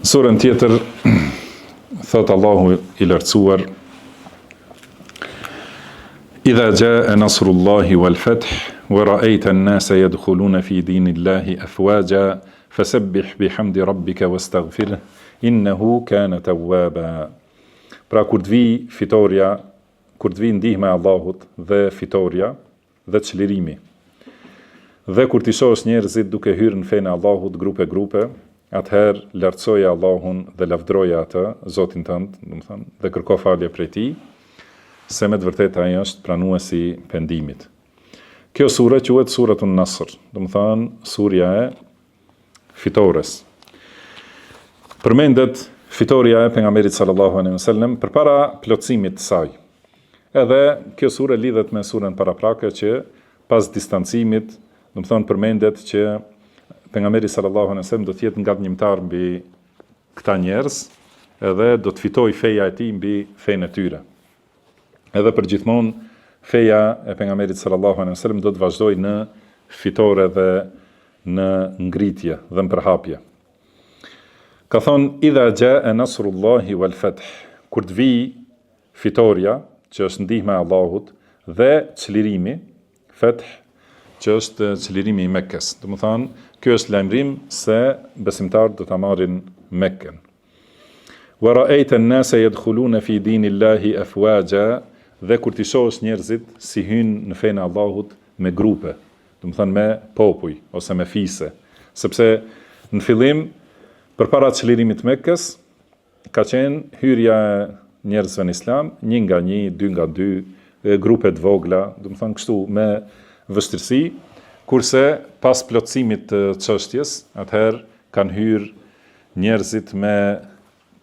Surën tjetër, thot Allahu I lartësuar: Idha jaa nasrullahi wal fath wa ra'aita an-nasa yadkhuluna fi dinillahi afwaja fasabbih bihamdi rabbika wastaghfirhu innahu kana tawwaba. Pra kur të vi fitoria, kur të vi ndihma e Allahut dhe fitoria dhe çlirimi, dhe kur t'i shohësh njerëzit duke hyrë në fenë e Allahut grupe, atëherë lartësoje Allahun dhe lavdroje atë, Zotin tënd, domethënë, dhe kërko falje prej tij, se me të vërtetë ai është pranuesi pendimit. Kjo sure quhet Suratun Nasr, domethënë surja e fitores. Përmendet fitoria e pejgamberit sallallahu alaihi wasallam përpara plotësimit të saj. Edhe kjo sure lidhet me surën paraprake që pas distancimit, domethënë përmendet që pejgamberi sallallahu alaihi wasallam do të jetë ngatnjimtar mbi këta njerëz, edhe do të fitojë feja e tij mbi fenë e tyre. Edhe përgjithmonë feja e pejgamberit sallallahu alaihi wasallam do të vazhdojë në fitore dhe në ngritje dhe në përhapje. Ka thonë, idha jaa nasrullahi wal fath, kur të vi fitoria, që është ndihma e Allahut, dhe çlirimi, fath, që është çlirimi I Mekkës. Domethënë, ky është lajmërim se besimtarët do ta marrin Mekkën. Wa ra'aita an-nasa yadkhuluna fi dinillahi afwaja, dhe kur t'i shohësh njerëzit si hynë në fenë e Allahut me grupe, domethënë me popuj ose me fise, sepse në fillim përpara çlirimit të Mekkës ka qenë hyrja e njerëzve në Islam, 1 nga 1, 2 nga 2, grupe të vogla, domethënë kështu me vështirësi, kurse pas plotësimit të çështjes, atëherë kanë hyrë njerëzit me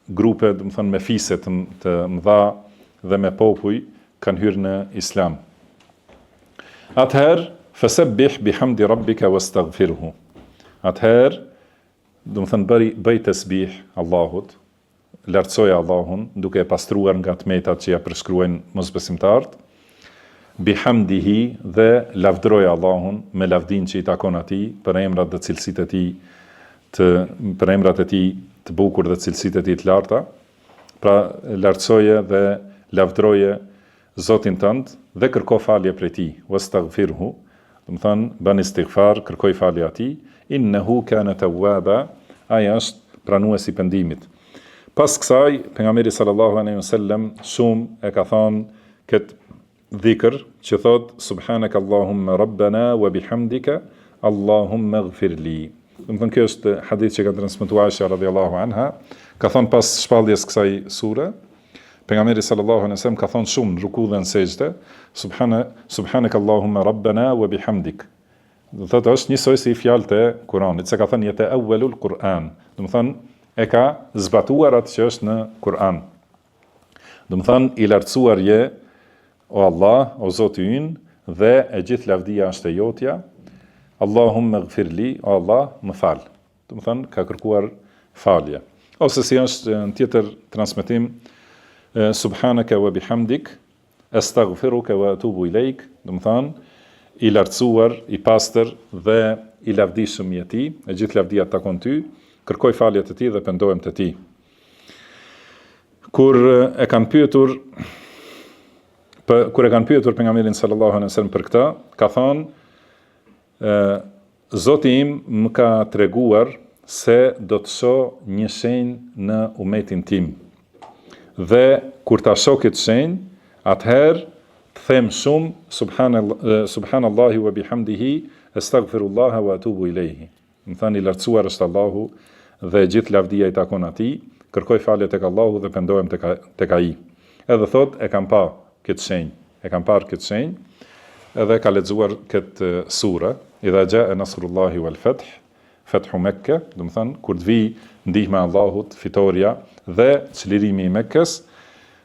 grupe, domethënë me fise të mëdha dhe me popuj kanë hyrë në Islam. Atëherë fasabbih bihamdi rabbika wastaghfirhu. Atëherë domethënë bëj tasbih Allahut, lartësoja Allahun duke e pastruar nga tmetat që ja përshkruajnë mosbesimtarët, bihamdihi, dhe lavdroja Allahun me lavdin që I takon atij për emrat dhe cilësitë e tij për emrat e tij të bukur dhe cilësitë e tij të larta. Pra lartësoje dhe lavdroje Zotin tënd dhe kërko falje prej tij, wastaghfirhu, domethënë bën istighfar, kërkoj falje atij, innehu kana tawwaba, ai është pranuesi pendimit. Pas kësaj, pejgamberi sallallahu alaihi wasallam shumë e ka thënë këtë dhikr që thot subhanaka allahumma rabbana wa bihamdika allahumma ighfir li. Domethënë kjo është hadith që ka transmetuar Aisha radhiyallahu anha, ka thënë pas shpalljes kësaj sure, pejgamberi sallallahu alaihi wasallam ka thënë shumë në ruku dhe në sejdë, subhanaka allahumma rabbana wa bihamdik. Do thotë është njësoj si fjalët e Kuranit, se ka thënë jetë awwalul Kur'an. Do të thënë e ka zbatuar atë që është në Kur'an. Do të thënë I lartësuar je o Allah, o Zoti ynë, dhe e gjithë lavdia është e jotja. Allahumma ighfirli, o Allah, më fal. Do të thënë ka kërkuar falje. Ose si është në tjetër transmetim, subhanaka wa bihamdik astaghfiruka wa atubu ilaik, do të thënë I lartësuar, I pastër dhe I lavdishëm I tij, e gjithë lavdia takon ty, kërkoj falje të tij dhe pendohem te ti. Kur e kanë pyetur pejgamberin sallallahu alaihi wasallam për këtë, ka thënë Zoti im më ka treguar se do të shoh një shenjë në umetin tim. Dhe kur ta shoh këtë shenjë, atëherë them shumë subhanallahi wa bihamdihi astaghfirullaha wa atubu ilayhi. Më thani I lartësuar është Allahu dhe gjithë lavdia I takon atij, kërkoj falje tek Allahu dhe pendohem tek ai. Edhe thot e kam parë këtë shenjë, edhe ka lexuar këtë sure, idha jaa nasrullahi wal fath, fathu Mekke, do të thënë kur të vi ndihma e Allahut, fitoria dhe çlirimi I Mekkës,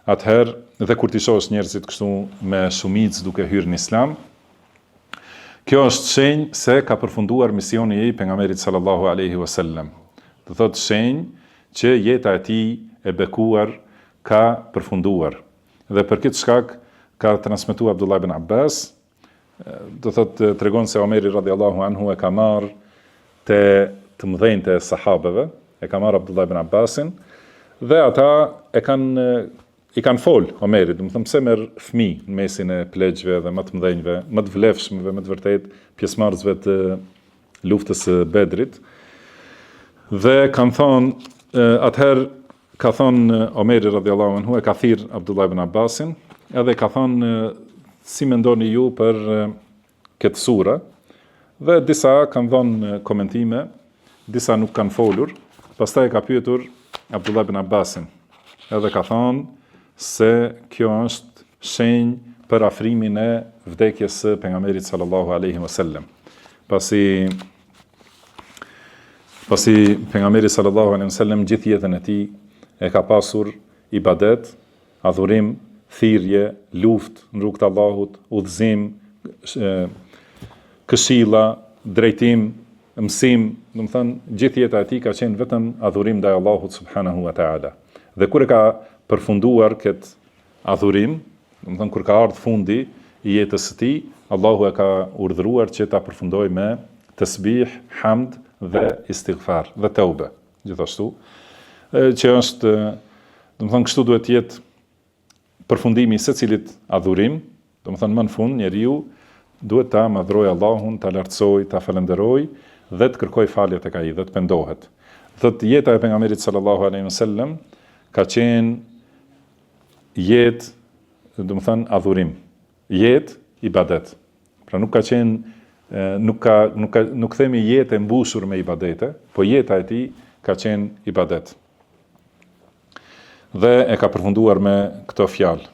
atëherë dhe kur t'i shohësh njerëzit kështu me shumicë duke hyrë në Islam, kjo është shenjë se ka përfunduar misioni I pejgamberit sallallahu alaihi wasallam. Do thotë shenjë që jeta e tij e bekuar ka përfunduar. Dhe për këtë shkak ka transmetuar Abdullah ibn Abbas, do thotë tregon se Omeri radhiyallahu anhu e ka marrë të mëdhenjtë e sahabeve, e ka marrë Abdullah ibn Abbasin, dhe ata i kanë fol Omerit, do të thënë pse merr fëmijë në mesin e plegjve dhe më të mëdhenjve, më të vlefshmëve, më të vërtet pjesëmarrësve të luftës së Bedrit. Dhe kanë thonë, atëherë ka thonë Omeri radhiyallahu anhu e ka thirr Abdullah ibn Abbasin, edhe ka thonë si mendoni ju për këtë sure, dhe disa kanë dhënë komentime, disa nuk kanë folur. Pastaj ka pyetur Abdullah ibn Abbasin, edhe ka thonë se kjo është shenjë për afrimin e vdekjes së pejgamberit sallallahu alaihi wasallam. Pasi pejgamberi sallallahu alaihi wasallam gjithë jetën e tij e ka pasur ibadet, adhurim, thirrje, luftë në rrugt të Allahut, udhëzim, këshilla, drejtim, mësim, do të thënë gjithë jeta e tij ka qenë vetëm adhurim ndaj Allahut subhanahu wa taala. Dhe kur e ka përfunduar këtë adhurim, do të thënë kur ka ardhur fundi i jetës së tij, Allahu e ka urdhëruar që ta përfundojë me tasbih, hamd dhe istighfar dhe tauba. Gjithashtu, që është, do të thënë kështu duhet të jetë përfundimi i secilit adhurim, do të thënë më në fund njeriu duhet ta madhrojë Allahun, ta lartësojë, ta falenderojë dhe të kërkojë falje tek ai dhe të pendohet. Thotë jeta e pejgamberit sallallahu alaihi wasallam ka qenë jetë, do të thënë adhurim, jetë ibadet. Pra nuk ka qenë nuk themi jetë e mbushur me ibadete, po jeta e tij ka qenë ibadet. Dhe e ka përfunduar me këto fjalë.